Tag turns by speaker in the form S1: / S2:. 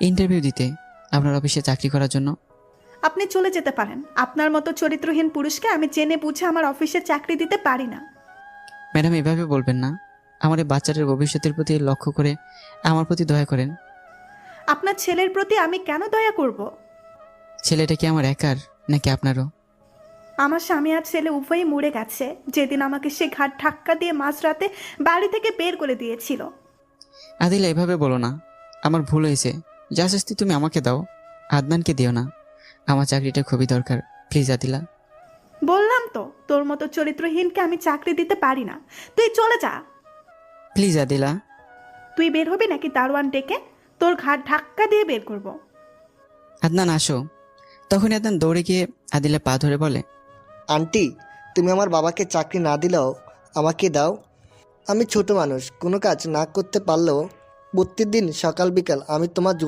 S1: Interview দিতে, আপনার অফিসে চাকরি করার জন্য।
S2: আপনি চলে যেতে পারেন। আপনার মতো চরিত্রহীন পুরুষকে আমি জেনে বুঝে আমার অফিসে চাকরি দিতে পারি না।
S1: ম্যাডাম, এভাবে বলবেন না। আমার এই বাচ্চাটার ভবিষ্যতের প্রতি লক্ষ্য করে আমার প্রতি দয়া করেন।
S2: আপনার ছেলের প্রতি আমি কেন দয়া করব?
S1: ছেলেটা কি আমার একার নাকি আপনারও?
S2: আমার স্বামী আর ছেলে উভয়ই মরে গেছে যেদিন আমাকে সে ঘাট ধাক্কা দিয়ে মাঝরাতে বাড়ি থেকে বের করে দিয়েছিল।
S1: আদিলা, এভাবে বলো না। আমার ভুল হয়েছে। যা শাস্তি তুমি আমাকে দাও, আদনানকে দিও না। আমার চাকরিটা খুবই দরকার। প্লিজ আদিলা।
S2: বললাম তো, তোর মতো চরিত্রহীনকে আমি চাকরি দিতে পারি না। তুই চলে যা।
S1: প্লিজ আদিলা।
S2: তুই বের হবি নাকি দারোয়ান ডেকে তোর ঘাট ধাক্কা দিয়ে বের করব?
S1: আদনান, আসো। তখনই আদনান দৌড়ে গিয়ে আদিলা পা ধরে বলে,
S3: আন্টি, তুমি আমার বাবাকে চাকরি না দিলেও আমাকে দাও। আমি ছোট মানুষ, কোনো কাজ না করতে পারলেও প্রতিদিন সকাল বিকাল আমি তোমার